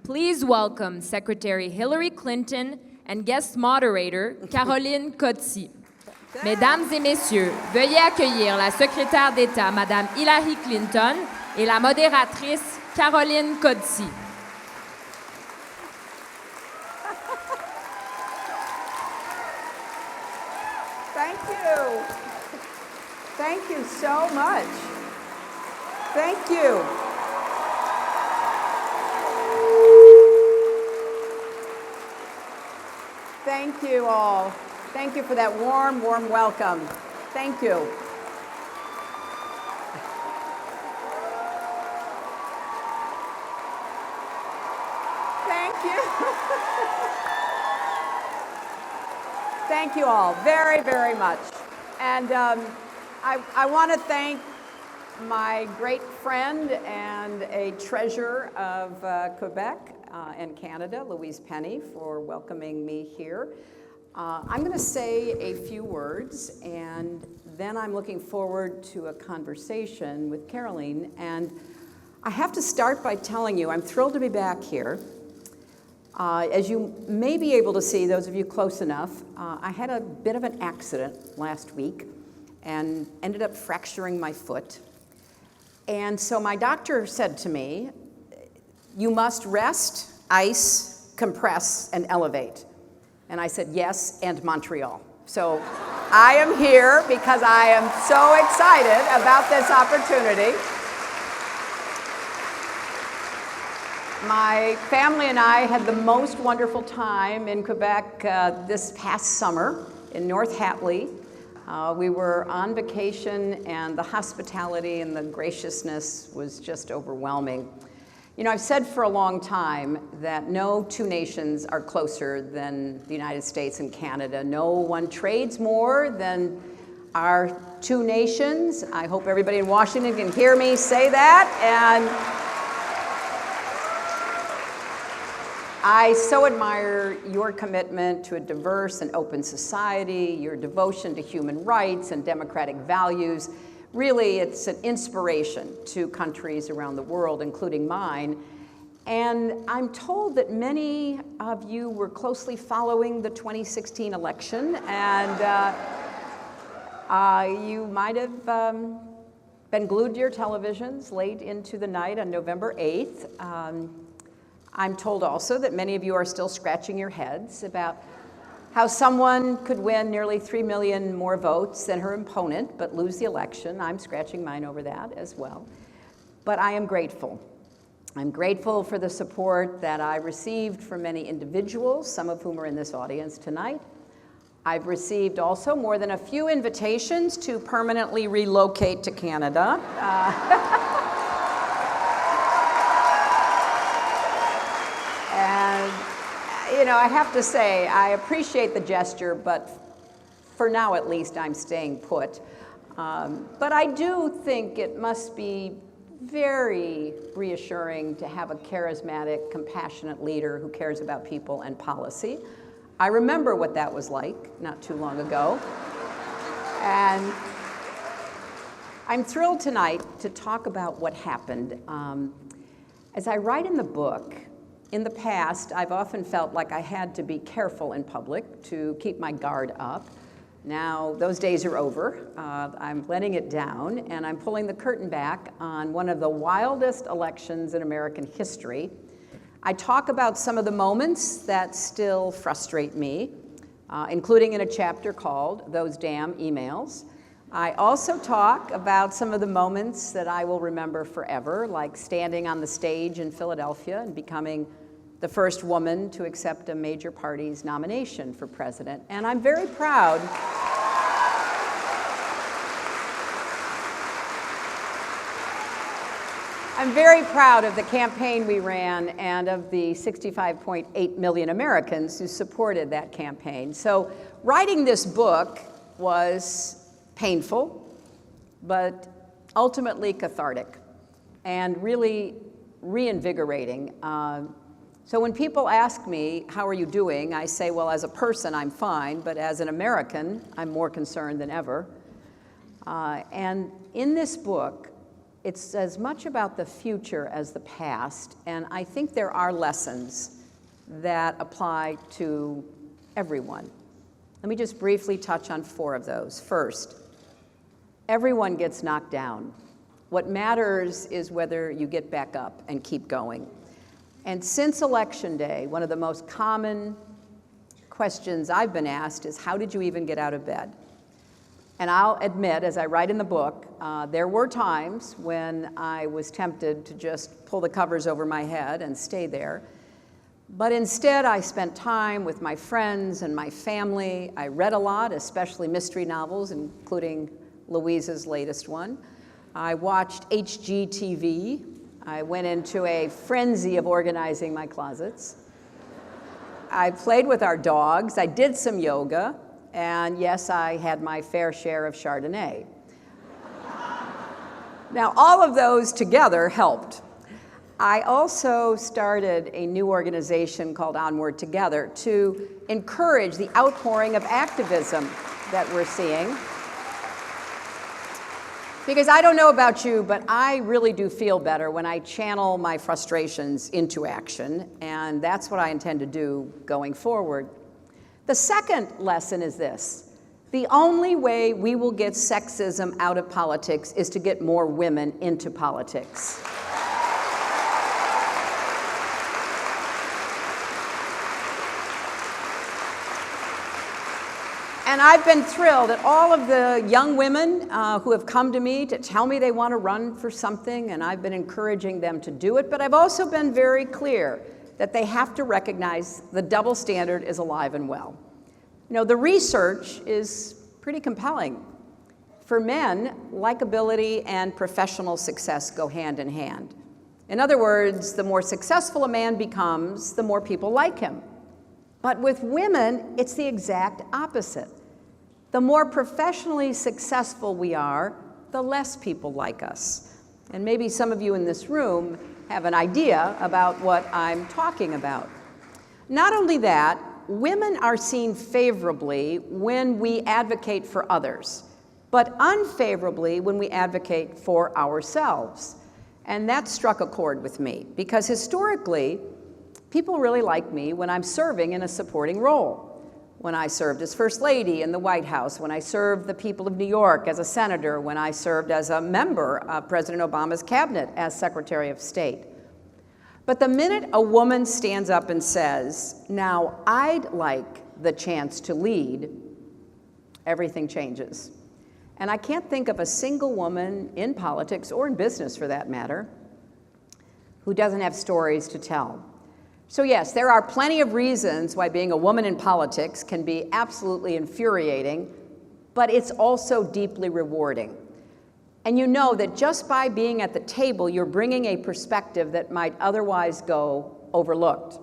Please welcome Secretary Hillary Clinton and guest moderator Caroline Cotty. Mesdames et messieurs, veuillez accueillir la secrétaire d'État, Madame Hillary Clinton, et la modératrice Caroline Cotty. Thank you. Thank you so much. Thank you. Thank you all. Thank you for that warm, warm welcome. Thank you. Thank you. Thank you all very, very much. And I want to thank my great friend and a treasure of Quebec and Canada, Louise Penny, for welcoming me here. I'm going to say a few words, and then I'm looking forward to a conversation with Caroline. And I have to start by telling you, I'm thrilled to be back here. As you may be able to see, those of you close enough, I had a bit of an accident last week and ended up fracturing my foot. And so my doctor said to me, you must rest, ice, compress, and elevate. And I said, yes, and Montreal. So I am here because I am so excited about this opportunity. My family and I had the most wonderful time in Quebec this past summer in North Hatley. We were on vacation, and the hospitality and the graciousness was just overwhelming. You know, I've said for a long time that no two nations are closer than the United States and Canada. No one trades more than our two nations. I hope everybody in Washington can hear me say that. And I so admire your commitment to a diverse and open society, your devotion to human rights and democratic values. Really, it's an inspiration to countries around the world, including mine. And I'm told that many of you were closely following the 2016 election, and you might have been glued to your televisions late into the night on November 8th. I'm told also that many of you are still scratching your heads about how someone could win nearly 3 million more votes than her opponent, but lose the election. I'm scratching mine over that as well. But I am grateful. I'm grateful for the support that I received from many individuals, some of whom are in this audience tonight. I've received also more than a few invitations to permanently relocate to Canada. And you know, I have to say, I appreciate the gesture, but for now at least, I'm staying put. But I do think it must be very reassuring to have a charismatic, compassionate leader who cares about people and policy. I remember what that was like not too long ago. And I'm thrilled tonight to talk about what happened. As I write in the book, in the past, I've often felt like I had to be careful in public to keep my guard up. Now, those days are over. I'm letting it down, and I'm pulling the curtain back on one of the wildest elections in American history. I talk about some of the moments that still frustrate me, including in a chapter called Those Damn Emails. I also talk about some of the moments that I will remember forever, like standing on the stage in Philadelphia and becoming the first woman to accept a major party's nomination for president. And I'm very proud. I'm very proud of the campaign we ran and of the 65.8 million Americans who supported that campaign. So writing this book was painful, but ultimately cathartic and really reinvigorating. So when people ask me, how are you doing? I say, well, as a person, I'm fine, but as an American, I'm more concerned than ever. And in this book, It's as much about the future as the past, and I think there are lessons that apply to everyone. Let me just briefly touch on 4 of those. First, everyone gets knocked down. What matters is whether you get back up and keep going. And since Election Day, one of the most common questions I've been asked is, how did you even get out of bed? And I'll admit, as I write in the book, there were times when I was tempted to just pull the covers over my head and stay there. But instead, I spent time with my friends and my family. I read a lot, especially mystery novels, including Louise's latest one. I watched HGTV. I went into a frenzy of organizing my closets. I played with our dogs. I did some yoga. And yes, I had my fair share of Chardonnay. Now, all of those together helped. I also started a new organization called Onward Together to encourage the outpouring of activism that we're seeing. Because I don't know about you, but I really do feel better when I channel my frustrations into action, and that's what I intend to do going forward. The second lesson is this: the only way we will get sexism out of politics is to get more women into politics. And I've been thrilled at all of the young women who have come to me to tell me they want to run for something, and I've been encouraging them to do it, but I've also been very clear that they have to recognize the double standard is alive and well. You know, the research is pretty compelling. For men, likability and professional success go hand in hand. In other words, the more successful a man becomes, the more people like him. But with women, it's the exact opposite. The more professionally successful we are, the less people like us. And maybe some of you in this room have an idea about what I'm talking about. Not only that, women are seen favorably when we advocate for others, but unfavorably when we advocate for ourselves. And that struck a chord with me, because historically, people really like me when I'm serving in a supporting role. When I served as First Lady in the White House, when I served the people of New York as a senator, when I served as a member of President Obama's cabinet as Secretary of State. But the minute a woman stands up and says, "Now I'd like the chance to lead," everything changes. And I can't think of a single woman in politics, or in business for that matter, who doesn't have stories to tell. So yes, there are plenty of reasons why being a woman in politics can be absolutely infuriating, but it's also deeply rewarding. And you know that just by being at the table, you're bringing a perspective that might otherwise go overlooked.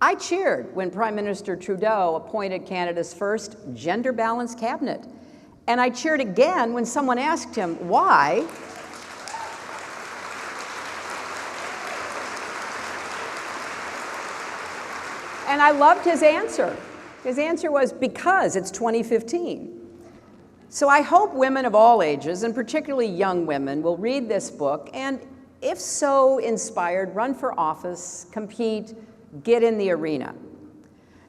I cheered when Prime Minister Trudeau appointed Canada's first gender-balanced cabinet. And I cheered again when someone asked him why. And I loved his answer. His answer was, because it's 2015. So I hope women of all ages, and particularly young women, will read this book and, if so inspired, run for office, compete, get in the arena.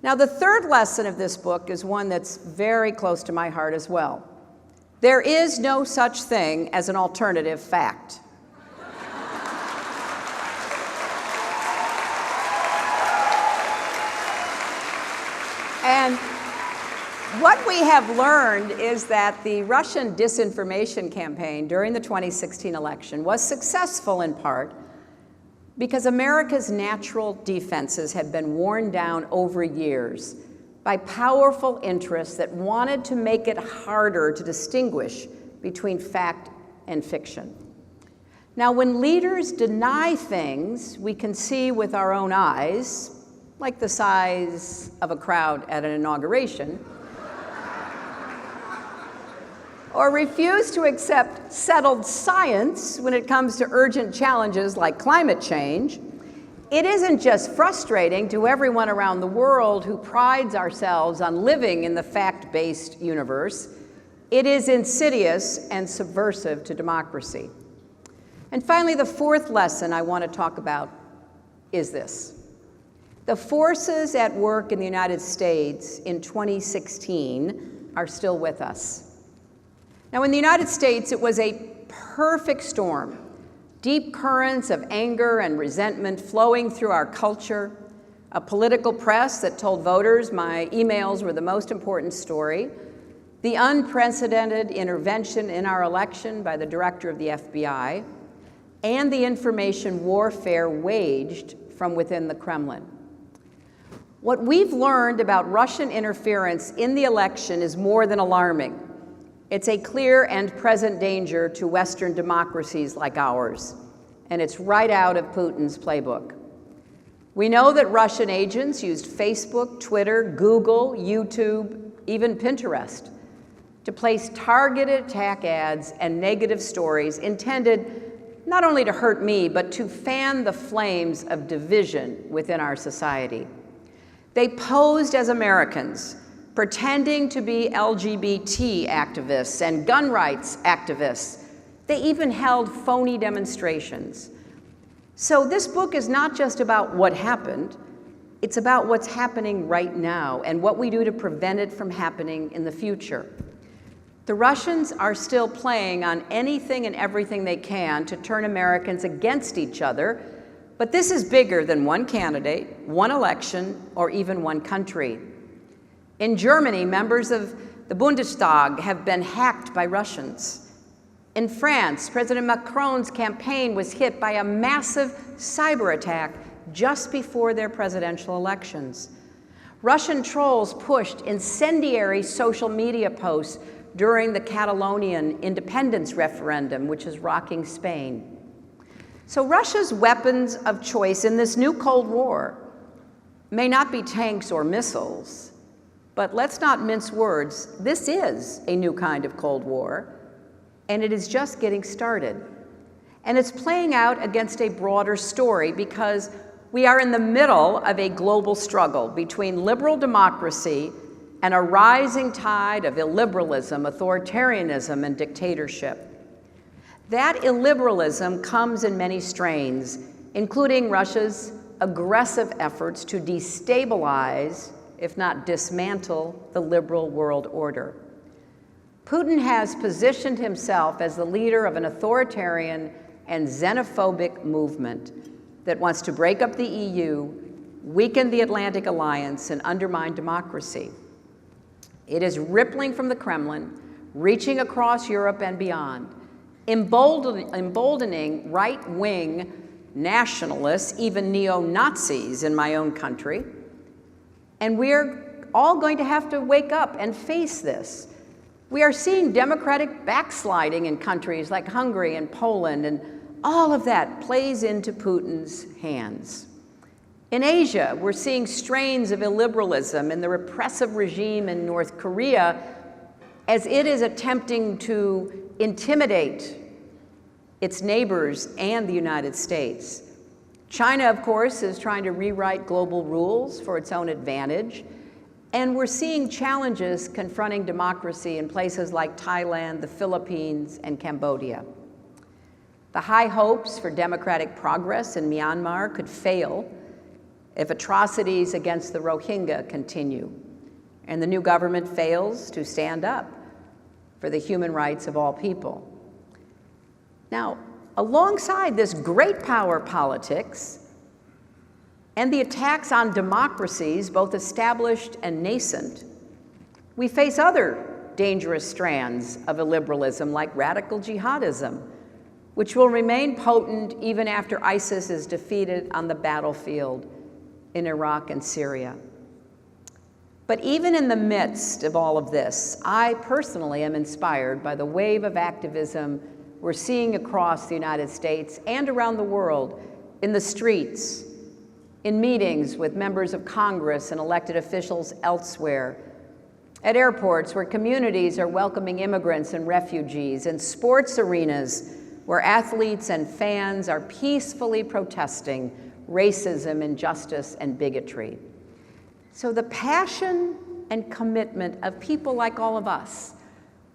Now, the third lesson of this book is one that's very close to my heart as well. There is no such thing as an alternative fact. And what we have learned is that the Russian disinformation campaign during the 2016 election was successful in part because America's natural defenses had been worn down over years by powerful interests that wanted to make it harder to distinguish between fact and fiction. Now, when leaders deny things we can see with our own eyes, like the size of a crowd at an inauguration, or refuse to accept settled science when it comes to urgent challenges like climate change, it isn't just frustrating to everyone around the world who prides ourselves on living in the fact-based universe, it is insidious and subversive to democracy. And finally, the fourth lesson I want to talk about is this. The forces at work in the United States in 2016 are still with us. Now, in the United States, it was a perfect storm. Deep currents of anger and resentment flowing through our culture, a political press that told voters my emails were the most important story, the unprecedented intervention in our election by the director of the FBI, and the information warfare waged from within the Kremlin. What we've learned about Russian interference in the election is more than alarming. It's a clear and present danger to Western democracies like ours, and it's right out of Putin's playbook. We know that Russian agents used Facebook, Twitter, Google, YouTube, even Pinterest to place targeted attack ads and negative stories intended not only to hurt me, but to fan the flames of division within our society. They posed as Americans, pretending to be LGBT activists and gun rights activists. They even held phony demonstrations. So this book is not just about what happened, it's about what's happening right now and what we do to prevent it from happening in the future. The Russians are still playing on anything and everything they can to turn Americans against each other, but this is bigger than one candidate, one election, or even one country. In Germany, members of the Bundestag have been hacked by Russians. In France, President Macron's campaign was hit by a massive cyber attack just before their presidential elections. Russian trolls pushed incendiary social media posts during the Catalonian independence referendum, which is rocking Spain. So Russia's weapons of choice in this new Cold War may not be tanks or missiles, but let's not mince words. This is a new kind of Cold War, and it is just getting started. And it's playing out against a broader story because we are in the middle of a global struggle between liberal democracy and a rising tide of illiberalism, authoritarianism, and dictatorship. That illiberalism comes in many strains, including Russia's aggressive efforts to destabilize, if not dismantle, the liberal world order. Putin has positioned himself as the leader of an authoritarian and xenophobic movement that wants to break up the EU, weaken the Atlantic Alliance, and undermine democracy. It is rippling from the Kremlin, reaching across Europe and beyond, emboldening right-wing nationalists, even neo-Nazis in my own country. And we're all going to have to wake up and face this. We are seeing democratic backsliding in countries like Hungary and Poland, and all of that plays into Putin's hands. In Asia, we're seeing strains of illiberalism in the repressive regime in North Korea as it is attempting to intimidate its neighbors and the United States. China, of course, is trying to rewrite global rules for its own advantage, and we're seeing challenges confronting democracy in places like Thailand, the Philippines, and Cambodia. The high hopes for democratic progress in Myanmar could fail if atrocities against the Rohingya continue, and the new government fails to stand up for the human rights of all people. Now, alongside this great power politics and the attacks on democracies, both established and nascent, we face other dangerous strands of illiberalism like radical jihadism, which will remain potent even after ISIS is defeated on the battlefield in Iraq and Syria. But even in the midst of all of this, I personally am inspired by the wave of activism we're seeing across the United States and around the world, in the streets, in meetings with members of Congress and elected officials elsewhere, at airports where communities are welcoming immigrants and refugees, in sports arenas where athletes and fans are peacefully protesting racism, injustice, and bigotry. So the passion and commitment of people like all of us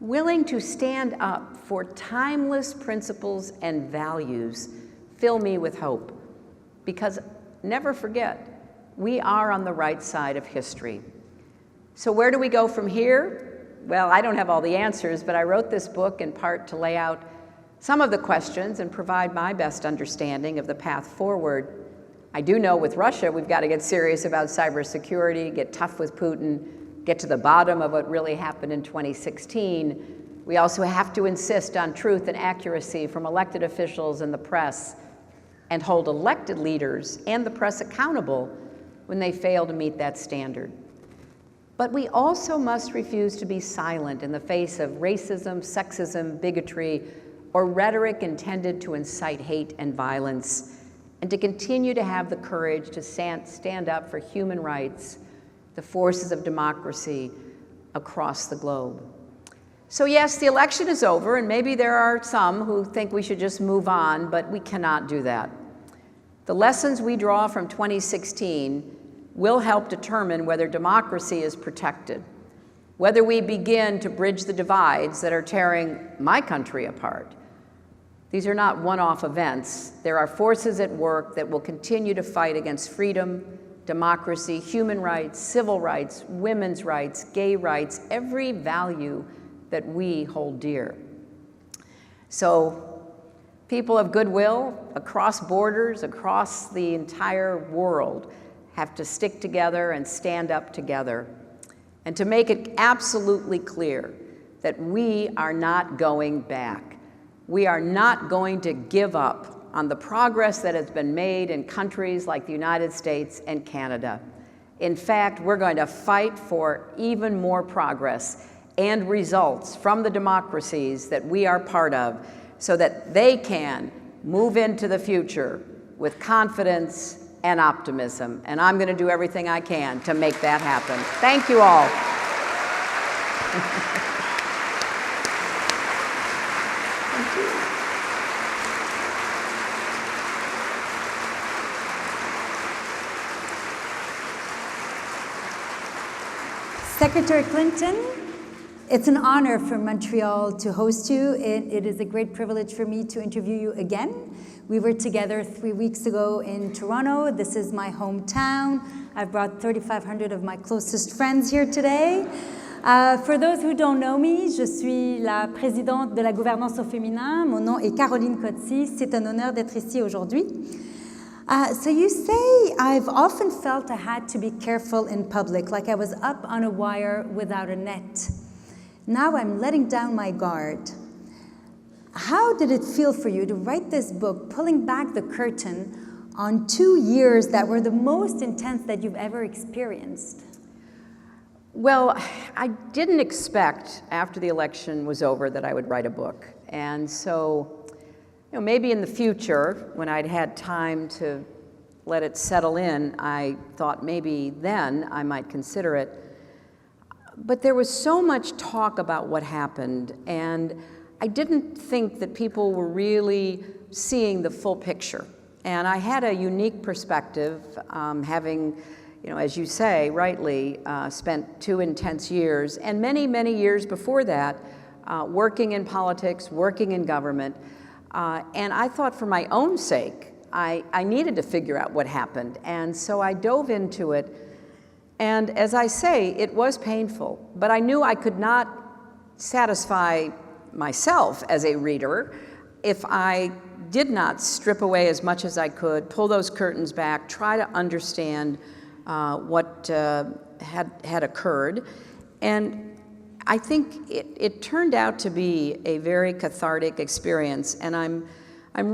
willing to stand up for timeless principles and values, fill me with hope. Because never forget, we are on the right side of history. So where do we go from here? Well, I don't have all the answers, but I wrote this book in part to lay out some of the questions and provide my best understanding of the path forward. I do know with Russia, we've got to get serious about cybersecurity, get tough with Putin, get to the bottom of what really happened in 2016. We also have to insist on truth and accuracy from elected officials and the press, and hold elected leaders and the press accountable when they fail to meet that standard. But we also must refuse to be silent in the face of racism, sexism, bigotry, or rhetoric intended to incite hate and violence, and to continue to have the courage to stand up for human rights, the forces of democracy across the globe. So yes, the election is over, and maybe there are some who think we should just move on, but we cannot do that. The lessons we draw from 2016 will help determine whether democracy is protected, whether we begin to bridge the divides that are tearing my country apart. These are not one-off events. There are forces at work that will continue to fight against freedom, democracy, human rights, civil rights, women's rights, gay rights, every value that we hold dear. So people of goodwill across borders, across the entire world, have to stick together and stand up together, and to make it absolutely clear that we are not going back. We are not going to give up on the progress that has been made in countries like the United States and Canada. In fact, we're going to fight for even more progress and results from the democracies that we are part of, so that they can move into the future with confidence and optimism. And I'm going to do everything I can to make that happen. Thank you all. Secretary Clinton, it's an honor for Montreal to host you. It is a great privilege for me to interview you again. We were together 3 weeks ago in Toronto. This is my hometown. I've brought 3,500 of my closest friends here today. For those who don't know me, je suis la présidente de la gouvernance au féminin. Mon nom est Caroline Cotty. C'est un honneur d'être ici aujourd'hui. So you say, I've often felt I had to be careful in public, like I was up on a wire without a net. Now I'm letting down my guard. How did it feel for you to write this book, pulling back the curtain on 2 years that were the most intense that you've ever experienced? Well, I didn't expect after the election was over that I would write a book. And so, maybe in the future, when I'd had time to let it settle in, I thought maybe then I might consider it. But there was so much talk about what happened, and I didn't think that people were really seeing the full picture. And I had a unique perspective, having, as you say, rightly, spent 2 intense years, and many, many years before that, working in politics, working in government. And I thought for my own sake, I needed to figure out what happened. And so I dove into it. And as I say, it was painful, but I knew I could not satisfy myself as a reader if I did not strip away as much as I could, pull those curtains back, try to understand what had occurred. And I think it turned out to be a very cathartic experience, and I'm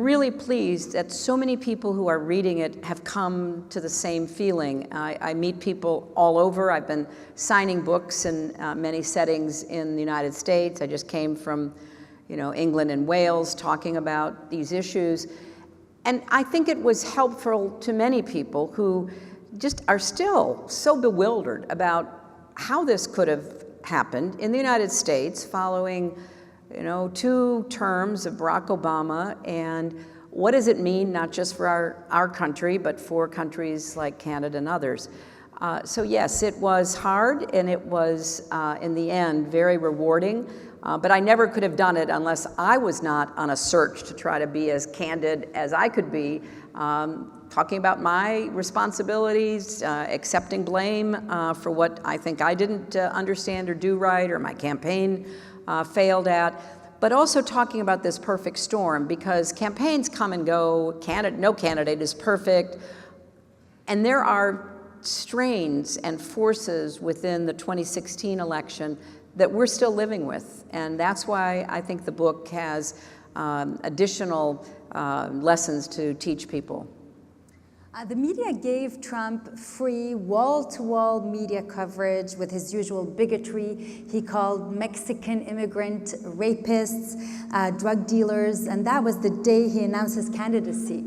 really pleased that so many people who are reading it have come to the same feeling. I meet people all over. I've been signing books in many settings in the United States. I just came from, England and Wales talking about these issues. And I think it was helpful to many people who just are still so bewildered about how this could have happened in the United States following 2 terms of Barack Obama, and what does it mean not just for our country, but for countries like Canada and others. So yes, it was hard, and it was, in the end, very rewarding. But I never could have done it unless I was not on a search to try to be as candid as I could be, talking about my responsibilities, accepting blame for what I think I didn't understand or do right, or my campaign failed at, but also talking about this perfect storm, because campaigns come and go, no candidate is perfect, and there are strains and forces within the 2016 election that we're still living with, and that's why I think the book has additional lessons to teach people. The media gave Trump free wall-to-wall media coverage with his usual bigotry. He called Mexican immigrant rapists, drug dealers, and that was the day he announced his candidacy.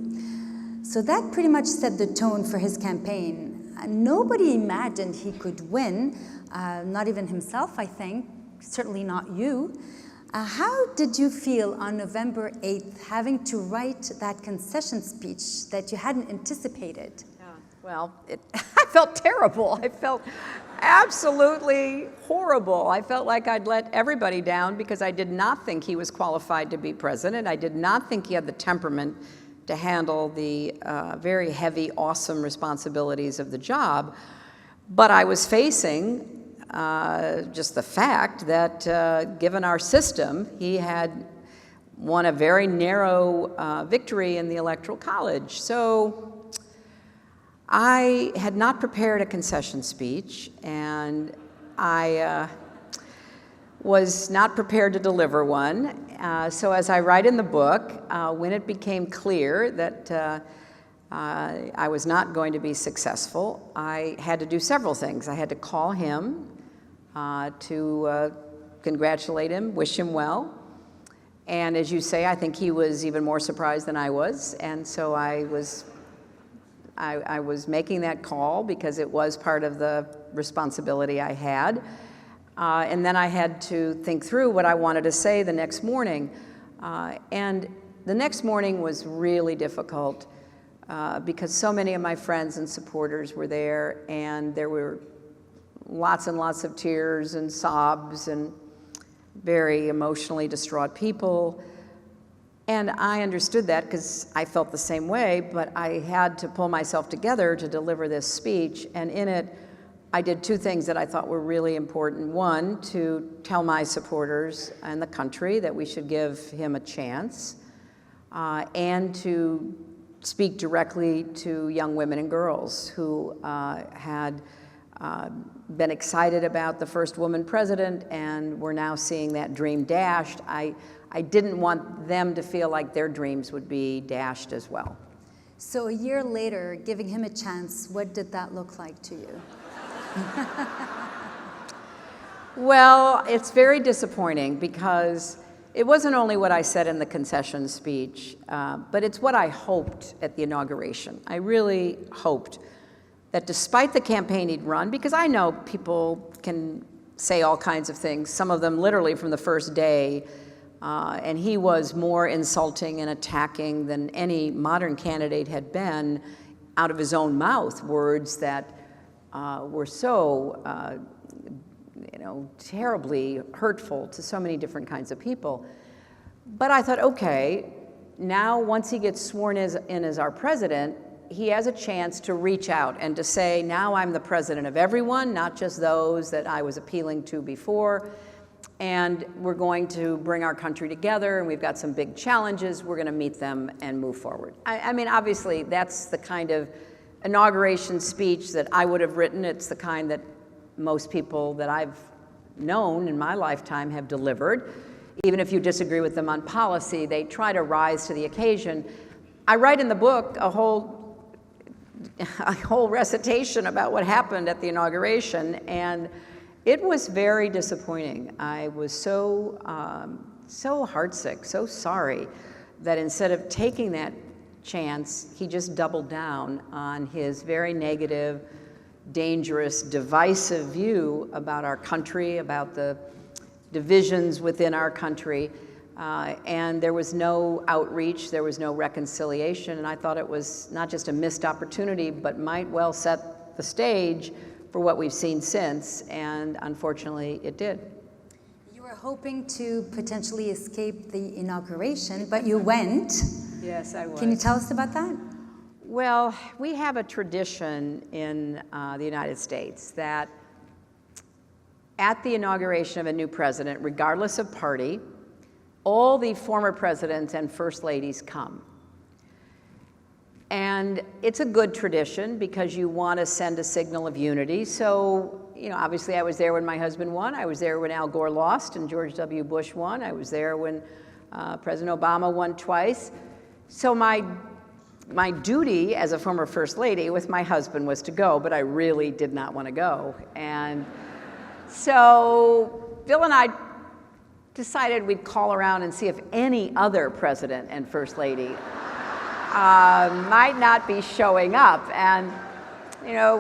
So that pretty much set the tone for his campaign. Nobody imagined he could win, not even himself, I think, certainly not you. How did you feel on November 8th having to write that concession speech that you hadn't anticipated? Well, I felt terrible. I felt absolutely horrible. I felt like I'd let everybody down because I did not think he was qualified to be president. I did not think he had the temperament to handle the very heavy, awesome responsibilities of the job. But I was facing just the fact that given our system, he had won a very narrow victory in the Electoral College. So I had not prepared a concession speech, and I was not prepared to deliver one. So as I write in the book, when it became clear that I was not going to be successful, I had to do several things. I had to call him to congratulate him, wish him well. And as you say, I think he was even more surprised than I was. And so I was making that call because it was part of the responsibility I had. And then I had to think through what I wanted to say the next morning. And the next morning was really difficult because so many of my friends and supporters were there, and there were lots and lots of tears and sobs and very emotionally distraught people. And I understood that because I felt the same way, but I had to pull myself together to deliver this speech. And in it, I did two things that I thought were really important. One, to tell my supporters and the country that we should give him a chance, and to speak directly to young women and girls who had been excited about the first woman president and were now seeing that dream dashed. I didn't want them to feel like their dreams would be dashed as well. So a year later, giving him a chance, what did that look like to you? Well, it's very disappointing because it wasn't only what I said in the concession speech, but it's what I hoped at the inauguration. I really hoped that despite the campaign he'd run, because I know people can say all kinds of things, some of them literally from the first day, and he was more insulting and attacking than any modern candidate had been out of his own mouth, words that were so terribly hurtful to so many different kinds of people. But I thought, okay, now once he gets sworn in as our president, he has a chance to reach out and to say, now I'm the president of everyone, not just those that I was appealing to before, and we're going to bring our country together, and we've got some big challenges, we're going to meet them and move forward. I mean, obviously, that's the kind of inauguration speech that I would have written. It's the kind that most people that I've known in my lifetime have delivered. Even if you disagree with them on policy, they try to rise to the occasion. I write in the book a whole recitation about what happened at the inauguration, and it was very disappointing. I was so heartsick, so sorry that instead of taking that chance, he just doubled down on his very negative, dangerous, divisive view about our country, about the divisions within our country. And there was no outreach, there was no reconciliation, and I thought it was not just a missed opportunity, but might well set the stage for what we've seen since, and unfortunately it did. You were hoping to potentially escape the inauguration, but you went. Yes, I was. Can you tell us about that? Well, we have a tradition in the United States that at the inauguration of a new president, regardless of party, all the former presidents and first ladies come. And it's a good tradition because you want to send a signal of unity. So, obviously I was there when my husband won. I was there when Al Gore lost and George W. Bush won. I was there when President Obama won twice. So my duty as a former first lady with my husband was to go, but I really did not want to go. And so Bill and I decided we'd call around and see if any other president and first lady might not be showing up. And,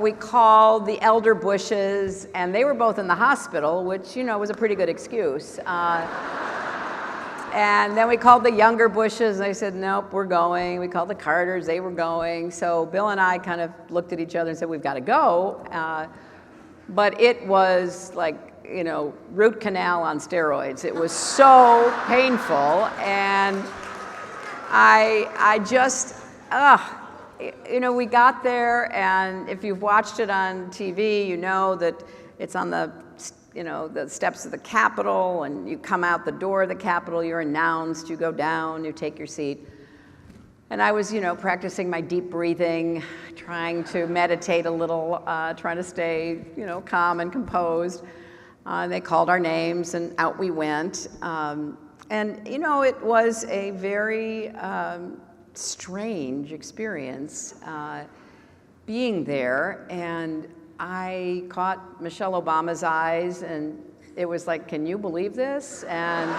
we called the elder Bushes, and they were both in the hospital, which, was a pretty good excuse. And then we called the younger Bushes, and they said, nope, we're going. We called the Carters, they were going. So Bill and I kind of looked at each other and said, we've got to go. But it was like, root canal on steroids. It was so painful, and I just, we got there, and if you've watched it on TV, you know that it's on the steps of the Capitol, and you come out the door of the Capitol, you're announced, you go down, you take your seat. And I was, practicing my deep breathing, trying to meditate a little, trying to stay, calm and composed. They called our names, and out we went. And, it was a very strange experience being there. And I caught Michelle Obama's eyes, and it was like, can you believe this? And,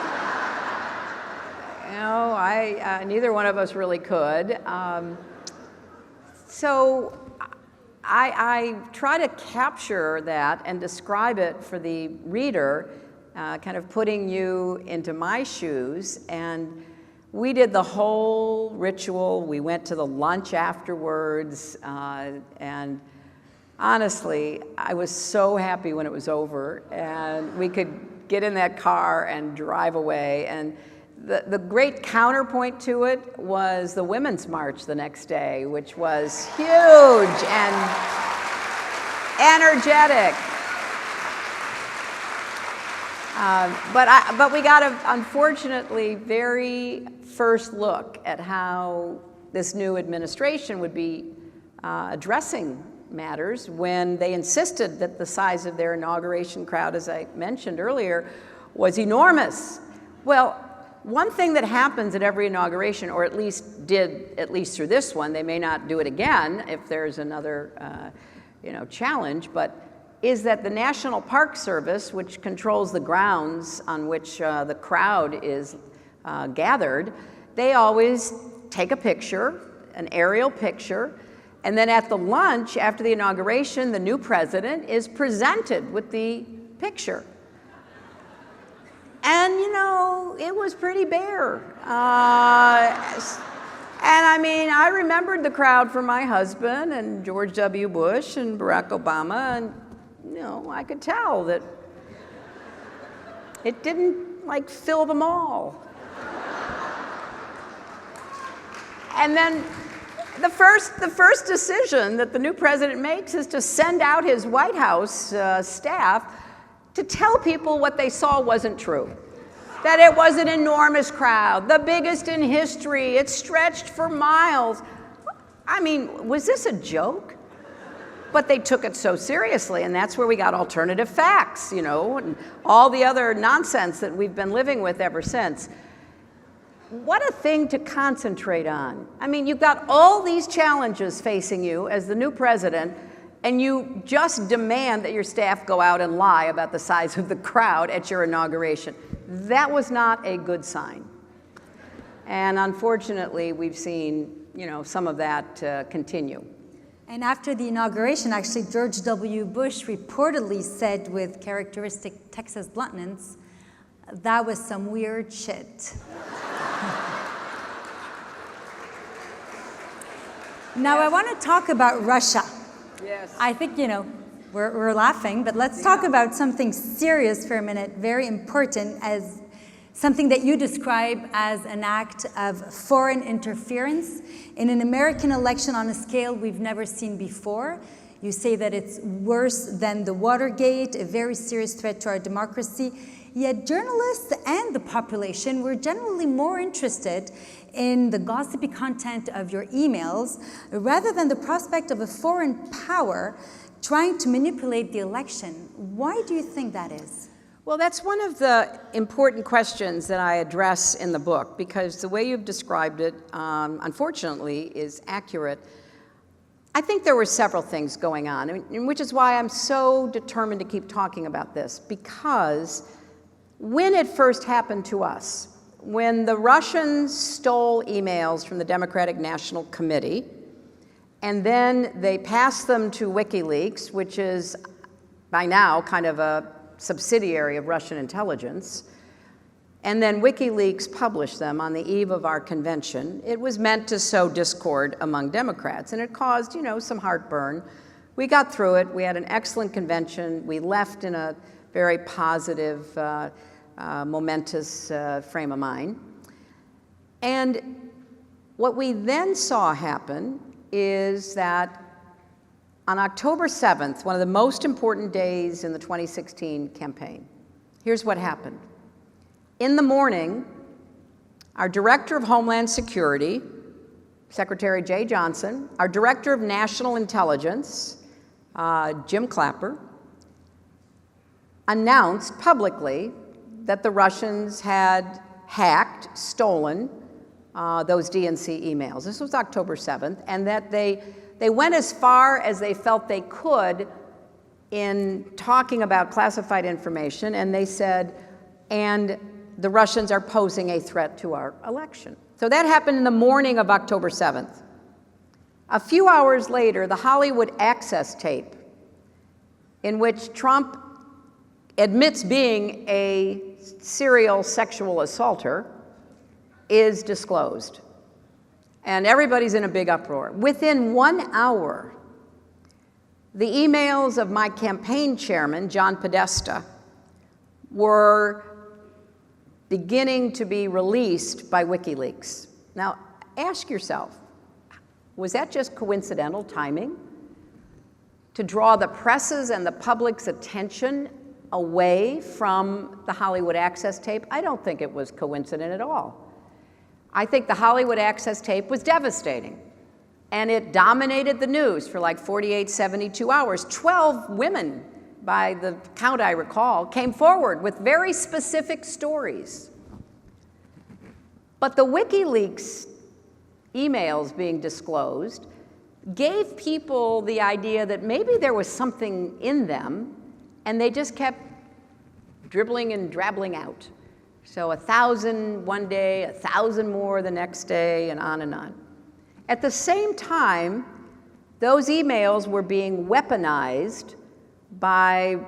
neither one of us really could. So I try to capture that and describe it for the reader, kind of putting you into my shoes. And we did the whole ritual. We went to the lunch afterwards, and honestly, I was so happy when it was over and we could get in that car and drive away. And the great counterpoint to it was the Women's March the next day, which was huge and energetic. But we got a, unfortunately, very first look at how this new administration would be addressing matters when they insisted that the size of their inauguration crowd, as I mentioned earlier, was enormous. Well, one thing that happens at every inauguration, or at least did, at least through this one, they may not do it again if there's another challenge, but is that the National Park Service, which controls the grounds on which the crowd is gathered, they always take a picture, an aerial picture, and then at the lunch after the inauguration, the new president is presented with the picture. And, it was pretty bare. And I mean, I remembered the crowd for my husband and George W. Bush and Barack Obama, and, I could tell that it didn't, fill them all. And then the first decision that the new president makes is to send out his White House staff to tell people what they saw wasn't true. That it was an enormous crowd, the biggest in history. It stretched for miles. I mean, was this a joke? But they took it so seriously, and that's where we got alternative facts, and all the other nonsense that we've been living with ever since. What a thing to concentrate on. I mean, you've got all these challenges facing you as the new president, and you just demand that your staff go out and lie about the size of the crowd at your inauguration. That was not a good sign. And unfortunately, we've seen, some of that continue. And after the inauguration, actually, George W. Bush reportedly said with characteristic Texas bluntness, that was some weird shit. Now, I want to talk about Russia. Yes. I think, We're laughing, but let's talk about something serious for a minute, very important, as something that you describe as an act of foreign interference in an American election on a scale we've never seen before. You say that it's worse than the Watergate, a very serious threat to our democracy. Yet journalists and the population were generally more interested in the gossipy content of your emails rather than the prospect of a foreign power trying to manipulate the election. Why do you think that is? Well, that's one of the important questions that I address in the book, because the way you've described it, unfortunately, is accurate. I think there were several things going on, which is why I'm so determined to keep talking about this, because when it first happened to us, when the Russians stole emails from the Democratic National Committee, and then they passed them to WikiLeaks, which is by now kind of a subsidiary of Russian intelligence, and then WikiLeaks published them on the eve of our convention. It was meant to sow discord among Democrats, and it caused, some heartburn. We got through it. We had an excellent convention. We left in a very positive, momentous frame of mind. And what we then saw happen is that on October 7th, one of the most important days in the 2016 campaign, here's what happened. In the morning, our Director of Homeland Security, Secretary Jay Johnson, our Director of National Intelligence, Jim Clapper, announced publicly that the Russians had hacked, stolen those DNC emails. This was October 7th, and that they went as far as they felt they could in talking about classified information, and they said, and the Russians are posing a threat to our election. So that happened in the morning of October 7th. A few hours later, the Hollywood Access tape, in which Trump admits being a serial sexual assaulter, is disclosed. And everybody's in a big uproar. Within 1 hour, the emails of my campaign chairman, John Podesta, were beginning to be released by WikiLeaks. Now, ask yourself, was that just coincidental timing to draw the press's and the public's attention away from the Hollywood Access tape? I don't think it was coincident at all. I think the Hollywood Access tape was devastating, and it dominated the news for like 48, 72 hours. 12 women, by the count I recall, came forward with very specific stories. But the WikiLeaks emails being disclosed gave people the idea that maybe there was something in them, and they just kept dribbling and drabbling out. So 1,000 one day, 1,000 more the next day, and on and on. At the same time, those emails were being weaponized by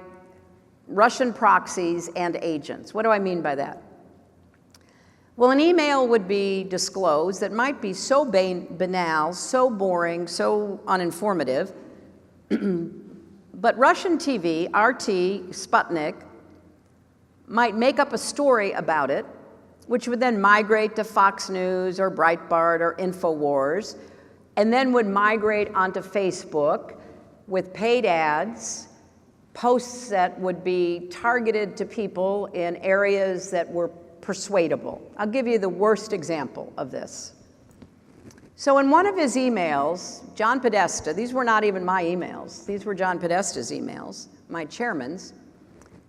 Russian proxies and agents. What do I mean by that? Well, an email would be disclosed that might be so banal, so boring, so uninformative, but Russian TV, RT, Sputnik, might make up a story about it, which would then migrate to Fox News or Breitbart or InfoWars, and then would migrate onto Facebook with paid ads, posts that would be targeted to people in areas that were persuadable. I'll give you the worst example of this. So in one of his emails, John Podesta, these were not even my emails, these were John Podesta's emails, my chairman's,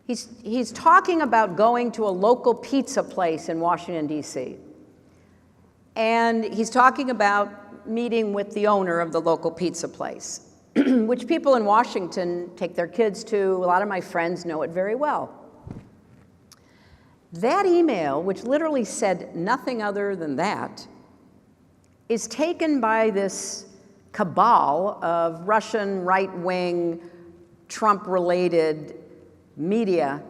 he's talking about going to a local pizza place in Washington, D.C. And he's talking about meeting with the owner of the local pizza place, which people in Washington take their kids to. A lot of my friends know it very well. That email, which literally said nothing other than that, is taken by this cabal of Russian right-wing, Trump-related media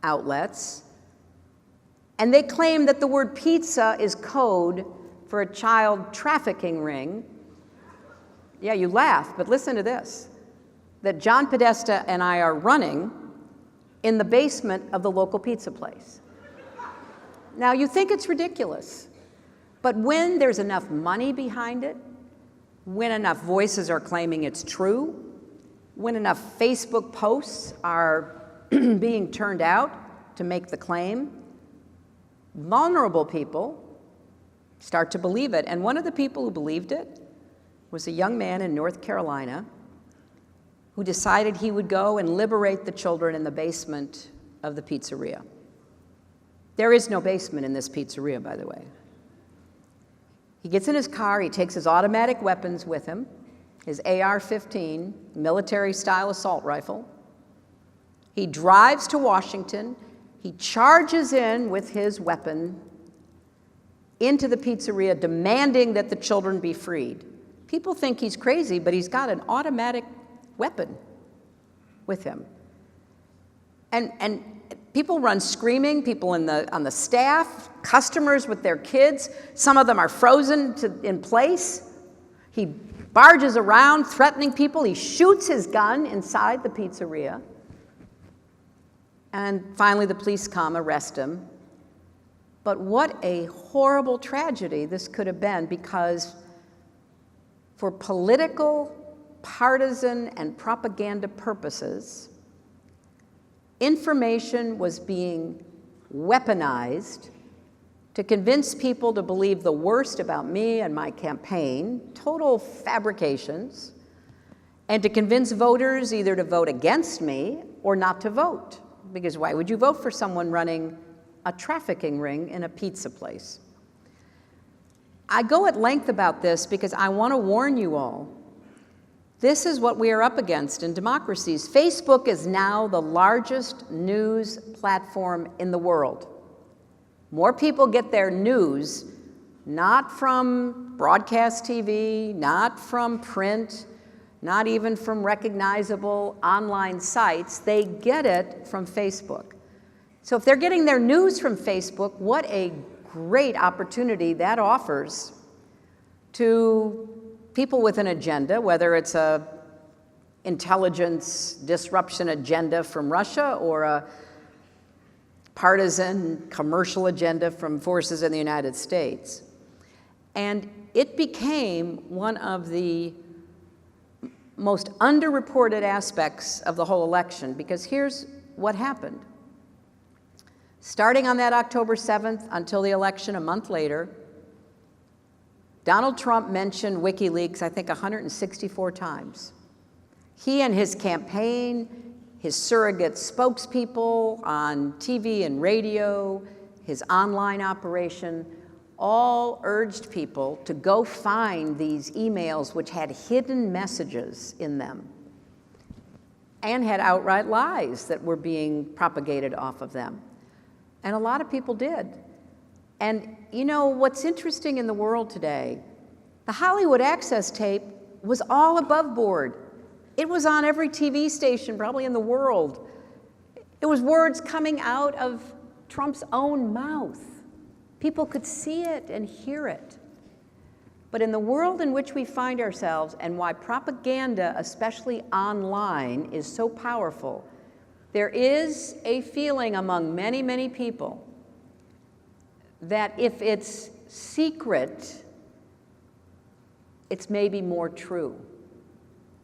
outlets, and they claim that the word pizza is code for a child trafficking ring. Yeah, you laugh, but listen to this. that John Podesta and I are running in the basement of the local pizza place. Now, you think it's ridiculous, but when there's enough money behind it, when enough voices are claiming it's true, when enough Facebook posts are being turned out to make the claim, vulnerable people start to believe it. And one of the people who believed it was a young man in North Carolina who decided he would go and liberate the children in the basement of the pizzeria. There is no basement in this pizzeria, by the way. He gets in his car, he takes his automatic weapons with him, his AR-15 military-style assault rifle. He drives to Washington. He charges in with his weapon into the pizzeria, demanding that the children be freed. People think he's crazy, but he's got an automatic weapon with him. And people run screaming, people on the staff, customers with their kids. Some of them are frozen in place. He barges around, threatening people. He shoots his gun inside the pizzeria. And finally, the police come, arrest him. But what a horrible tragedy this could have been, because for political, partisan, and propaganda purposes, information was being weaponized to convince people to believe the worst about me and my campaign, total fabrications, and to convince voters either to vote against me or not to vote. Because why would you vote for someone running a trafficking ring in a pizza place? I go at length about this because I want to warn you all. This is what we are up against in democracies. Facebook is now the largest news platform in the world. More people get their news not from broadcast TV, not from print, not even from recognizable online sites. They get it from Facebook. So if they're getting their news from Facebook, what a great opportunity that offers to people with an agenda, whether it's a intelligence disruption agenda from Russia or a partisan commercial agenda from forces in the United States. And it became one of the most underreported aspects of the whole election, because here's what happened. Starting on that October 7th until the election a month later, Donald Trump mentioned WikiLeaks, I think 164 times. He and his campaign, his surrogate spokespeople on TV and radio, his online operation, all urged people to go find these emails which had hidden messages in them and had outright lies that were being propagated off of them. And a lot of people did. And you know, what's interesting in the world today, the Hollywood Access tape was all above board. It was on every TV station probably in the world. It was words coming out of Trump's own mouth. People could see it and hear it. But in the world in which we find ourselves, and why propaganda, especially online, is so powerful, there is a feeling among many, many people that if it's secret, it's maybe more true.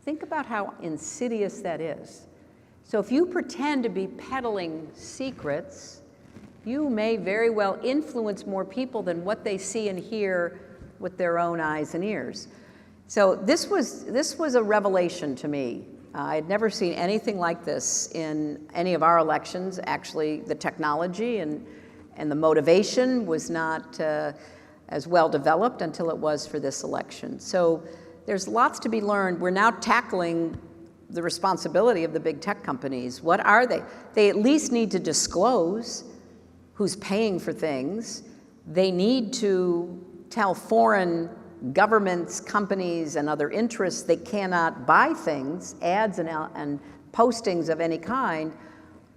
Think about how insidious that is. So if you pretend to be peddling secrets, you may very well influence more people than what they see and hear with their own eyes and ears. So this was a revelation to me. I had never seen anything like this in any of our elections. Actually, the technology and the motivation was not as well developed until it was for this election. So there's lots to be learned. We're now tackling the responsibility of the big tech companies. What are they? They at least need to disclose who's paying for things. They need to tell foreign governments, companies, and other interests they cannot buy things, ads and postings of any kind,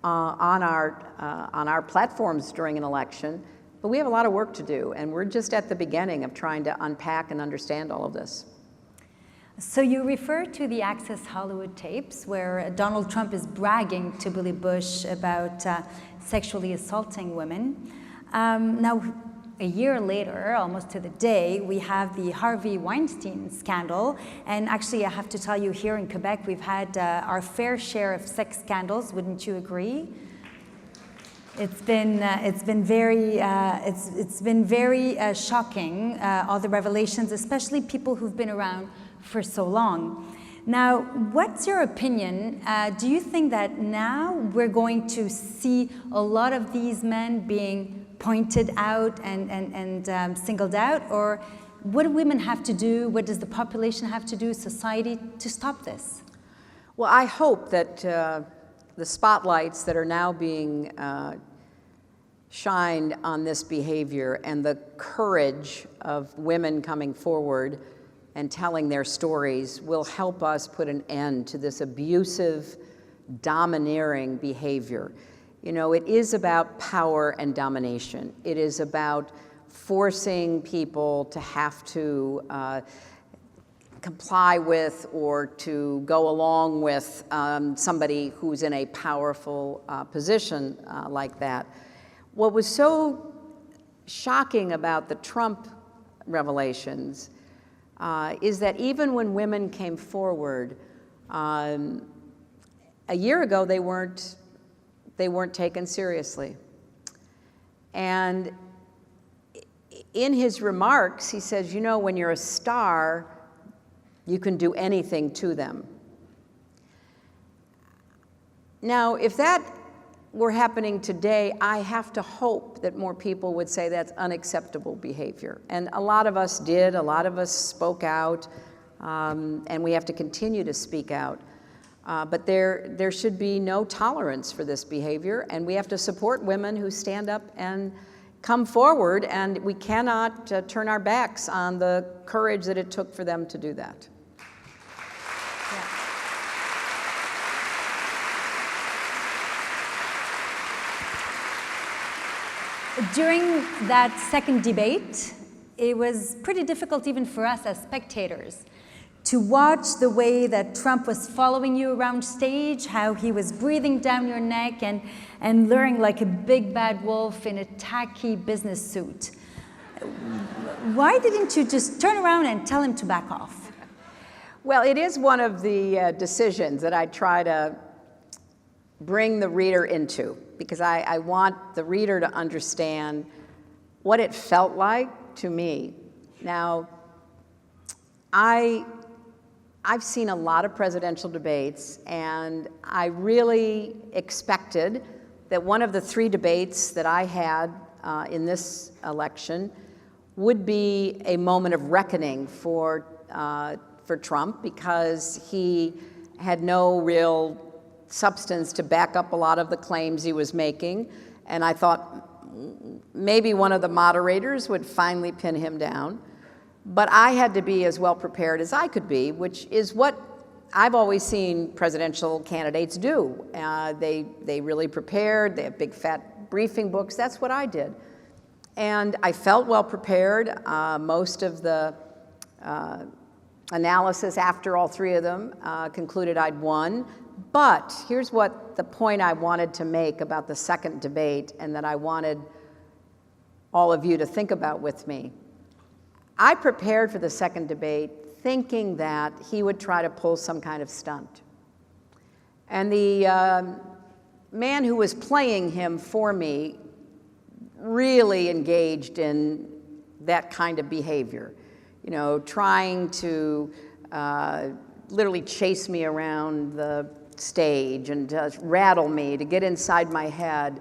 on our platforms during an election. But we have a lot of work to do, and we're just at the beginning of trying to unpack and understand all of this. So you refer to the Access Hollywood tapes where Donald Trump is bragging to Billy Bush about sexually assaulting women. Now, a year later, almost to the day, we have the Harvey Weinstein scandal. And actually, I have to tell you, here in Quebec, we've had our fair share of sex scandals. Wouldn't you agree? It's been very shocking, all the revelations, especially people who've been around for so long. Now, what's your opinion? Do you think that now we're going to see a lot of these men being pointed out and singled out? Or what do women have to do? What does the population have to do, society, to stop this? Well, I hope that the spotlights that are now being shined on this behavior and the courage of women coming forward and telling their stories will help us put an end to this abusive, domineering behavior. You know, it is about power and domination. It is about forcing people to have to comply with or to go along with somebody who's in a powerful position like that. What was so shocking about the Trump revelations is that even when women came forward, a year ago they weren't taken seriously. And in his remarks, he says, you know, when you're a star, you can do anything to them. Now, if that were happening today, I have to hope that more people would say that's unacceptable behavior. And a lot of us did, a lot of us spoke out, and we have to continue to speak out. But there should be no tolerance for this behavior, and we have to support women who stand up and come forward, and we cannot turn our backs on the courage that it took for them to do that. During that second debate, it was pretty difficult even for us as spectators to watch the way that Trump was following you around stage, how he was breathing down your neck and luring like a big bad wolf in a tacky business suit. Why didn't you just turn around and tell him to back off? Well, it is one of the decisions that I try to bring the reader into, because I want the reader to understand what it felt like to me. Now, I've seen a lot of presidential debates, and I really expected that one of the 3 debates that I had in this election would be a moment of reckoning for Trump, because he had no real substance to back up a lot of the claims he was making, and I thought maybe one of the moderators would finally pin him down. But I had to be as well prepared as I could be, which is what I've always seen presidential candidates do. They really prepared, they have big fat briefing books. That's what I did. And I felt well prepared. Most of the analysis after all 3 of them concluded I'd won. But here's what the point I wanted to make about the second debate, and that I wanted all of you to think about with me. I prepared for the second debate thinking that he would try to pull some kind of stunt. And the man who was playing him for me really engaged in that kind of behavior, you know, trying to literally chase me around the stage and just rattle me to get inside my head.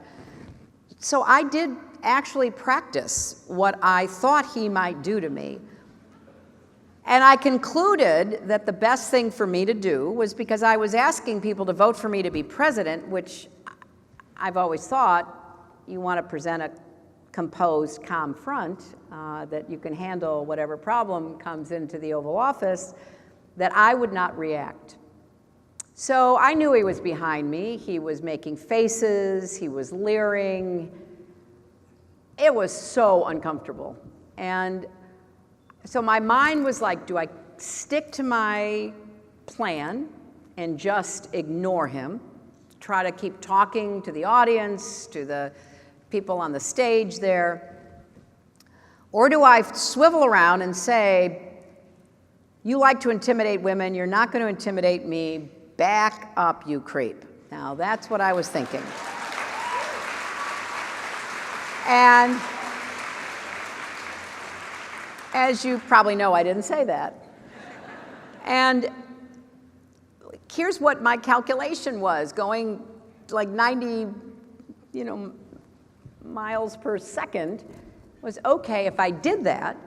So I did actually practice what I thought he might do to me. And I concluded that the best thing for me to do was, because I was asking people to vote for me to be president, which I've always thought you want to present a composed, calm front, that you can handle whatever problem comes into the Oval Office, that I would not react. So I knew he was behind me. He was making faces, he was leering. It was so uncomfortable. And so my mind was like, do I stick to my plan and just ignore him, try to keep talking to the audience, to the people on the stage there? Or do I swivel around and say, you like to intimidate women, you're not going to intimidate me, back up, you creep. Now, that's what I was thinking. And as you probably know, I didn't say that. And here's what my calculation was, going like 90, miles per second, was okay, if I did that,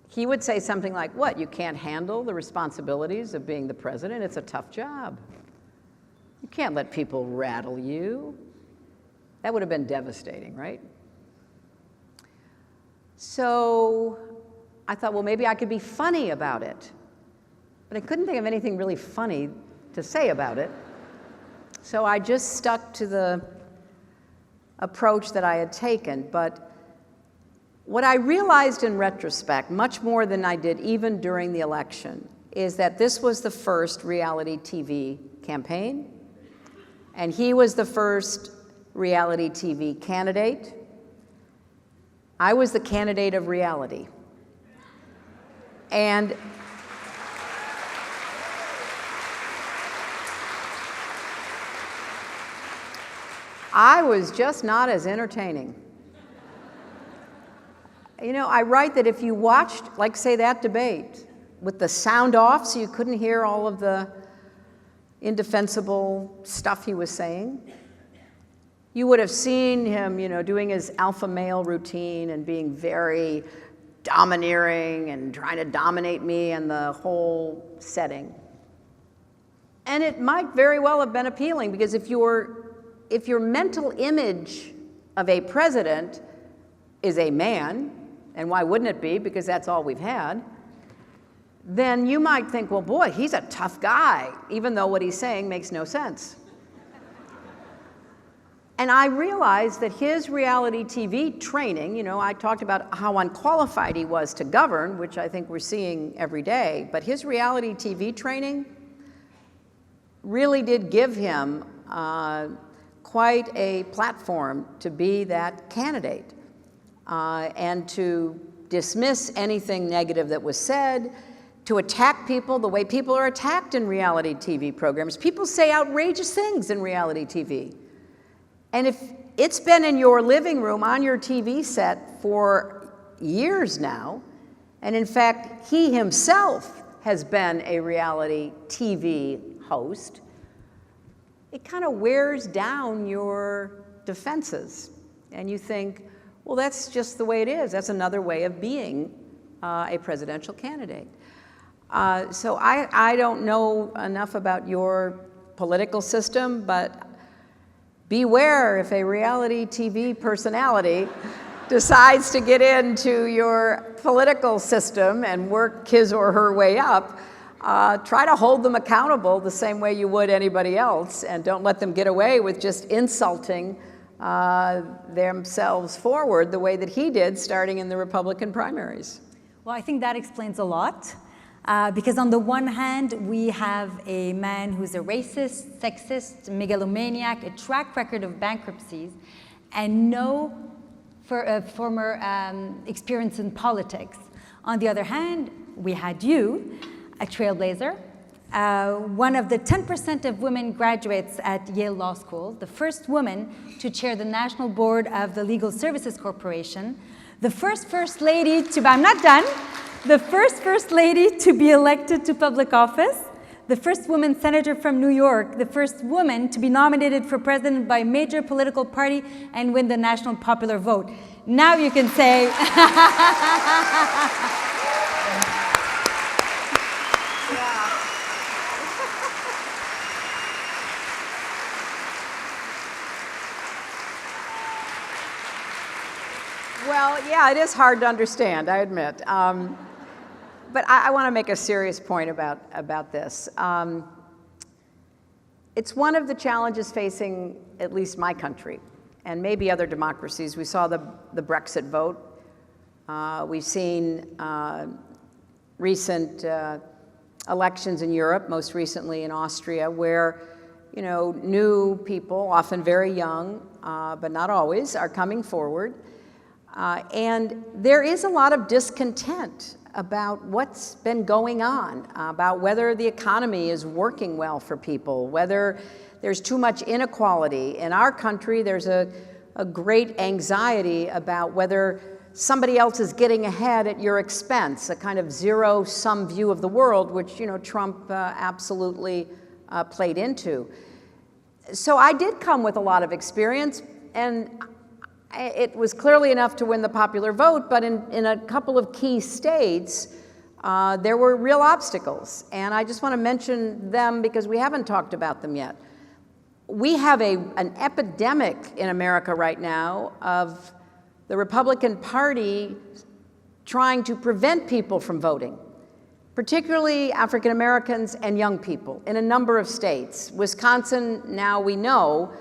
he would say something like, what, you can't handle the responsibilities of being the president? It's a tough job. You can't let people rattle you. That would have been devastating, right? So I thought, well, maybe I could be funny about it. But I couldn't think of anything really funny to say about it. So I just stuck to the approach that I had taken. But what I realized in retrospect, much more than I did even during the election, is that this was the first reality TV campaign, and he was the first reality TV candidate. I was the candidate of reality. And I was just not as entertaining. I write that if you watched, like, say, that debate with the sound off so you couldn't hear all of the indefensible stuff he was saying, you would have seen him, doing his alpha male routine and being very domineering and trying to dominate me and the whole setting. And it might very well have been appealing, because if your mental image of a president is a man, and why wouldn't it be, because that's all we've had, then you might think, well, boy, he's a tough guy, even though what he's saying makes no sense. And I realized that his reality TV training, I talked about how unqualified he was to govern, which I think we're seeing every day, but his reality TV training really did give him quite a platform to be that candidate and to dismiss anything negative that was said, to attack people the way people are attacked in reality TV programs. People say outrageous things in reality TV. And if it's been in your living room on your TV set for years now, and in fact, he himself has been a reality TV host, it kind of wears down your defenses. And you think, well, that's just the way it is. That's another way of being a presidential candidate. So I don't know enough about your political system, but beware if a reality TV personality decides to get into your political system and work his or her way up. Try to hold them accountable the same way you would anybody else, and don't let them get away with just insulting themselves forward the way that he did starting in the Republican primaries. Well, I think that explains a lot. Because on the one hand, we have a man who's a racist, sexist, megalomaniac, a track record of bankruptcies, and no former experience in politics. On the other hand, we had you, a trailblazer, one of the 10% of women graduates at Yale Law School, the first woman to chair the National Board of the Legal Services Corporation, the first lady to, I'm not done, the first lady to be elected to public office, the first woman senator from New York, the first woman to be nominated for president by a major political party and win the national popular vote. Now you can say, well, yeah, it is hard to understand, I admit. But I want to make a serious point about this. It's one of the challenges facing at least my country, and maybe other democracies. We saw the Brexit vote. We've seen recent elections in Europe, most recently in Austria, where new people, often very young, but not always, are coming forward. And there is a lot of discontent about what's been going on, about whether the economy is working well for people, whether there's too much inequality. In our country, there's a great anxiety about whether somebody else is getting ahead at your expense, a kind of zero-sum view of the world, which Trump absolutely played into. So I did come with a lot of experience, and it was clearly enough to win the popular vote, but in a couple of key states, there were real obstacles. And I just want to mention them because we haven't talked about them yet. We have an epidemic in America right now of the Republican Party trying to prevent people from voting, particularly African Americans and young people in a number of states. Wisconsin, now we know,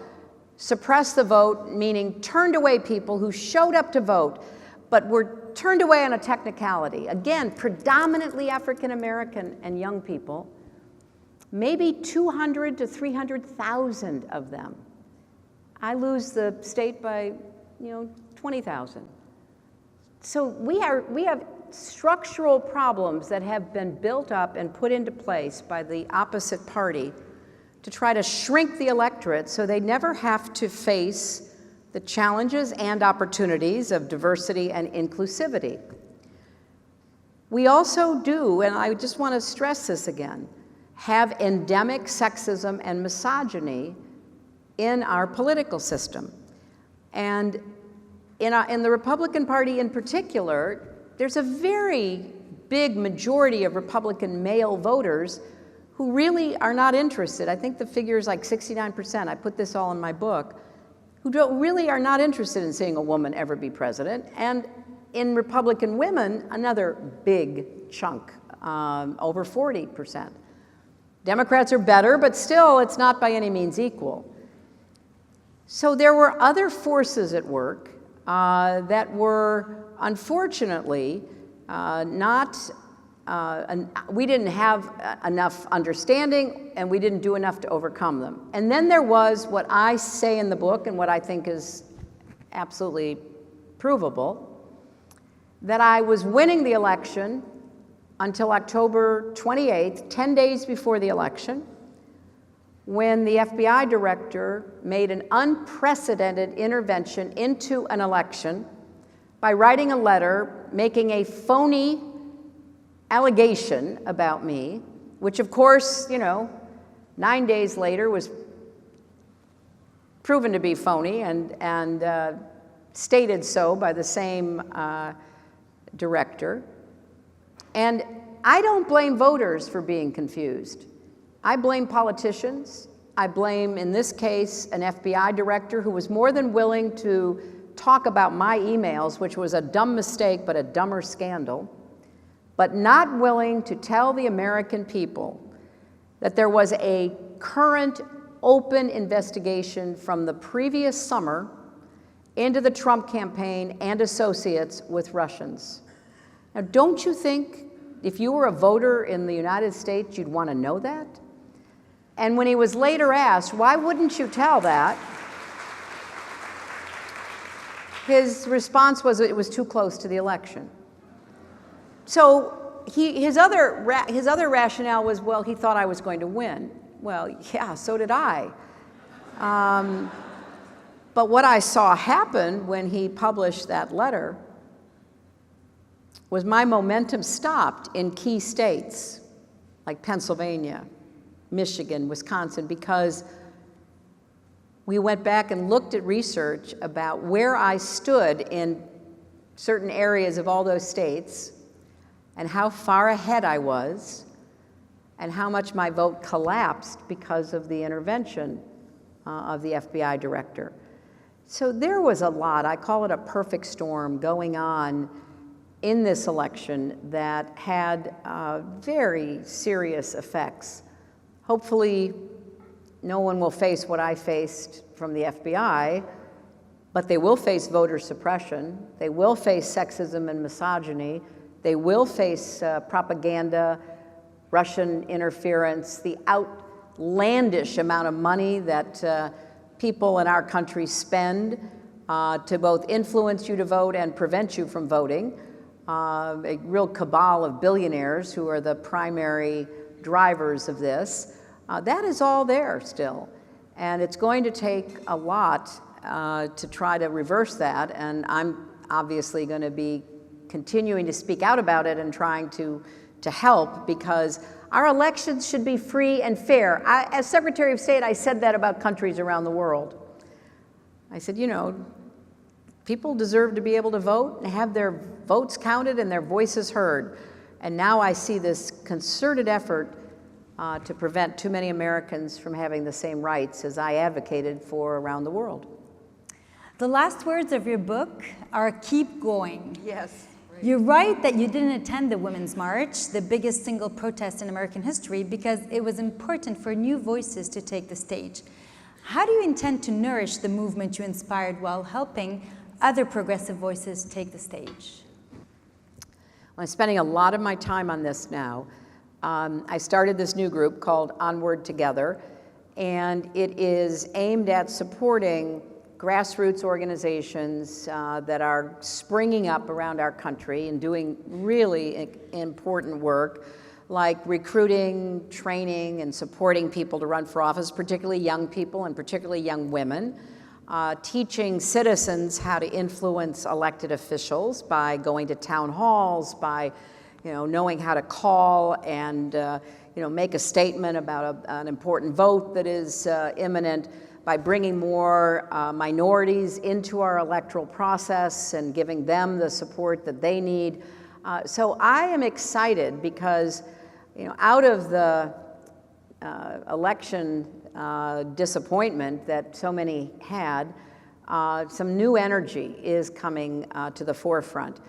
suppressed the vote, meaning turned away people who showed up to vote, but were turned away on a technicality. Again, predominantly African American and young people, maybe 200 to 300,000 of them. I lose the state by 20,000. So we have structural problems that have been built up and put into place by the opposite party to try to shrink the electorate so they never have to face the challenges and opportunities of diversity and inclusivity. We also do, and I just want to stress this again, have endemic sexism and misogyny in our political system. And in the Republican Party in particular, there's a very big majority of Republican male voters who really are not interested. I think the figure is like 69%. I put this all in my book, who really are not interested in seeing a woman ever be president. And in Republican women, another big chunk, over 40%. Democrats are better, but still, it's not by any means equal. So there were other forces at work that were, unfortunately, we didn't have enough understanding, and we didn't do enough to overcome them. And then there was what I say in the book, and what I think is absolutely provable, that I was winning the election until October 28th, 10 days before the election, when the FBI director made an unprecedented intervention into an election by writing a letter making a phony allegation about me, which of course, 9 days later was proven to be phony and stated so by the same director. And I don't blame voters for being confused. I blame politicians. I blame, in this case, an FBI director who was more than willing to talk about my emails, which was a dumb mistake but a dumber scandal, but not willing to tell the American people that there was a current open investigation from the previous summer into the Trump campaign and associates with Russians. Now, don't you think if you were a voter in the United States, you'd want to know that? And when he was later asked, why wouldn't you tell that? His response was it was too close to the election. So his other rationale was, well, he thought I was going to win. Well, yeah, so did I. But what I saw happen when he published that letter was my momentum stopped in key states like Pennsylvania, Michigan, Wisconsin, because we went back and looked at research about where I stood in certain areas of all those states and how far ahead I was and how much my vote collapsed because of the intervention of the FBI director. So there was a lot, I call it a perfect storm, going on in this election that had very serious effects. Hopefully, no one will face what I faced from the FBI, but they will face voter suppression, they will face sexism and misogyny, They will face propaganda, Russian interference, the outlandish amount of money that people in our country spend to both influence you to vote and prevent you from voting. A real cabal of billionaires who are the primary drivers of this. That is all there still. And it's going to take a lot to try to reverse that. And I'm obviously going to be continuing to speak out about it and trying to help, because our elections should be free and fair. As Secretary of State, I said that about countries around the world. I said, you know, people deserve to be able to vote and have their votes counted and their voices heard. And now I see this concerted effort to prevent too many Americans from having the same rights as I advocated for around the world. The last words of your book are "keep going." Yes. You write that you didn't attend the Women's March, the biggest single protest in American history, because it was important for new voices to take the stage. How do you intend to nourish the movement you inspired while helping other progressive voices take the stage? Well, I'm spending a lot of my time on this now. I started this new group called Onward Together, and it is aimed at supporting grassroots organizations that are springing up around our country and doing really important work, like recruiting, training, and supporting people to run for office, particularly young people and particularly young women, teaching citizens how to influence elected officials by going to town halls, by knowing how to call and make a statement about an important vote that is imminent, by bringing more minorities into our electoral process and giving them the support that they need. So I am excited because, out of the election disappointment that so many had, some new energy is coming to the forefront.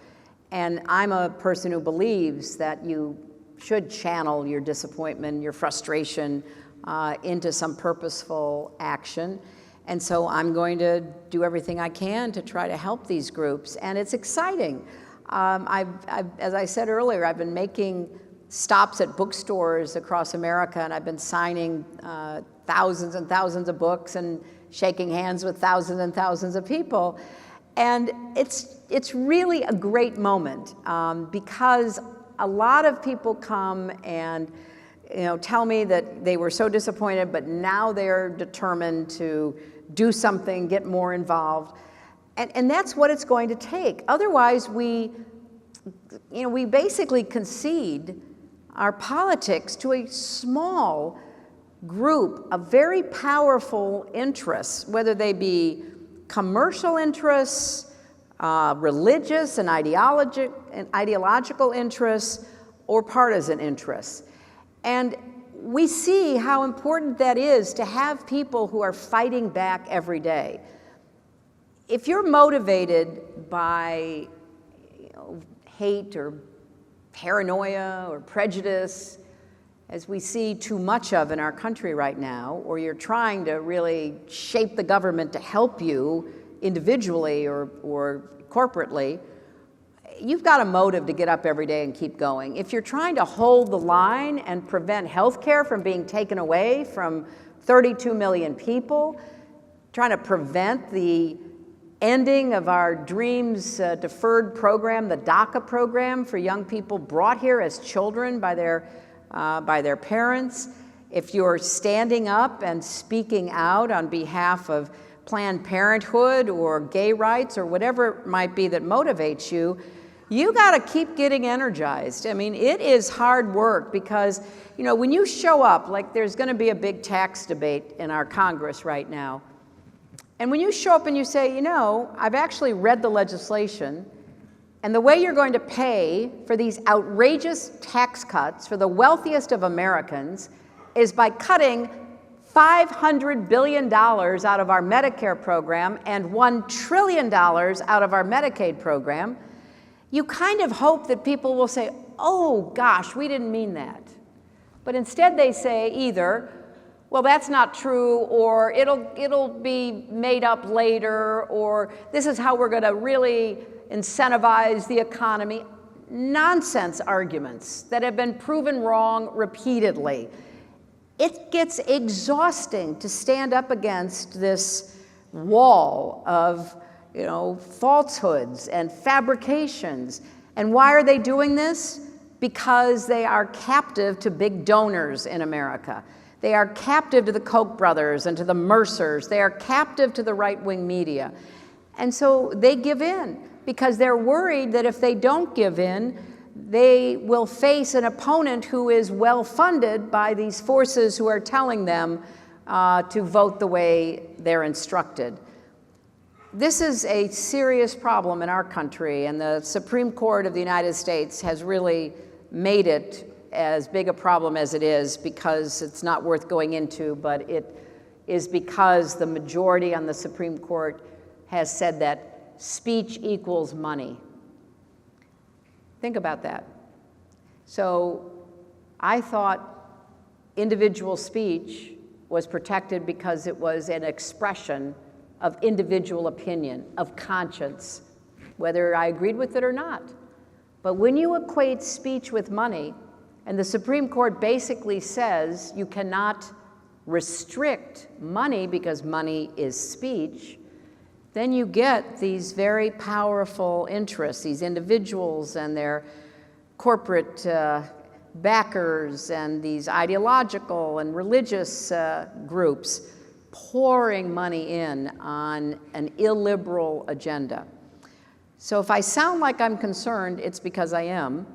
And I'm a person who believes that you should channel your disappointment, your frustration, into some purposeful action. And so I'm going to do everything I can to try to help these groups. And it's exciting. As I said earlier, I've been making stops at bookstores across America, and I've been signing thousands and thousands of books and shaking hands with thousands and thousands of people. And it's really a great moment because a lot of people come and tell me that they were so disappointed, but now they're determined to do something, get more involved. And that's what it's going to take. Otherwise, we basically concede our politics to a small group of very powerful interests, whether they be commercial interests, religious and ideological interests, or partisan interests. And we see how important that is to have people who are fighting back every day. If you're motivated by hate or paranoia or prejudice, as we see too much of in our country right now, or you're trying to really shape the government to help you individually or corporately, you've got a motive to get up every day and keep going. If you're trying to hold the line and prevent health care from being taken away from 32 million people, trying to prevent the ending of our dreams deferred program, the DACA program for young people brought here as children by their parents, if you're standing up and speaking out on behalf of Planned Parenthood or gay rights or whatever it might be that motivates you, you got to keep getting energized. I mean, it is hard work because, when you show up, like there's going to be a big tax debate in our Congress right now, and when you show up and you say, I've actually read the legislation, and the way you're going to pay for these outrageous tax cuts for the wealthiest of Americans is by cutting $500 billion out of our Medicare program and $1 trillion out of our Medicaid program, you kind of hope that people will say, oh gosh, we didn't mean that. But instead they say either, well, that's not true, or it'll be made up later, or this is how we're going to really incentivize the economy. nonsense arguments that have been proven wrong repeatedly. It gets exhausting to stand up against this wall of, falsehoods and fabrications. And why are they doing this? Because they are captive to big donors in America. They are captive to the Koch brothers and to the Mercers. They are captive to the right-wing media. And so they give in because they're worried that if they don't give in, they will face an opponent who is well-funded by these forces who are telling them to vote the way they're instructed. This is a serious problem in our country, and the Supreme Court of the United States has really made it as big a problem as it is because it's not worth going into, but it is because the majority on the Supreme Court has said that speech equals money. Think about that. So I thought individual speech was protected because it was an expression of individual opinion, of conscience, whether I agreed with it or not. But when you equate speech with money, and the Supreme Court basically says you cannot restrict money because money is speech, then you get these very powerful interests, these individuals and their corporate backers and these ideological and religious groups pouring money in on an illiberal agenda. So if I sound like I'm concerned, it's because I am,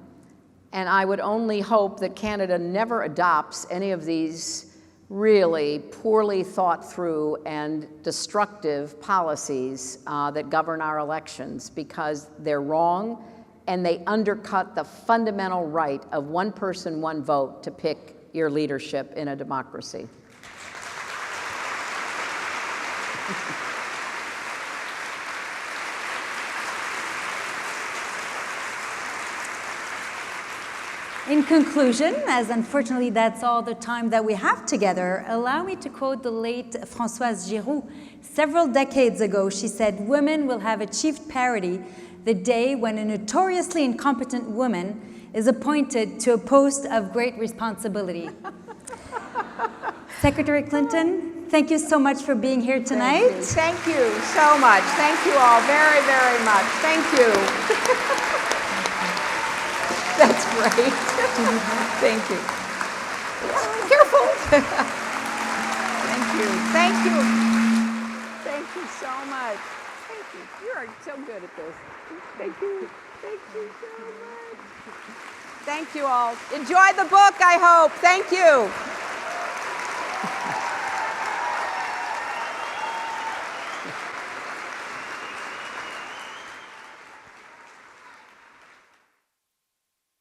and I would only hope that Canada never adopts any of these really poorly thought through and destructive policies that govern our elections, because they're wrong and they undercut the fundamental right of one person, one vote to pick your leadership in a democracy. In conclusion, as unfortunately that's all the time that we have together, allow me to quote the late Françoise Giroux. Several decades ago, she said, "Women will have achieved parity the day when a notoriously incompetent woman is appointed to a post of great responsibility." Secretary Clinton, thank you so much for being here tonight. Thank you so much. Thank you all very, very much. Thank you. That's great. Thank you. Careful. Thank you. Thank you. Thank you so much. Thank you. You are so good at this. Thank you. Thank you so much. Thank you all. Enjoy the book, I hope. Thank you.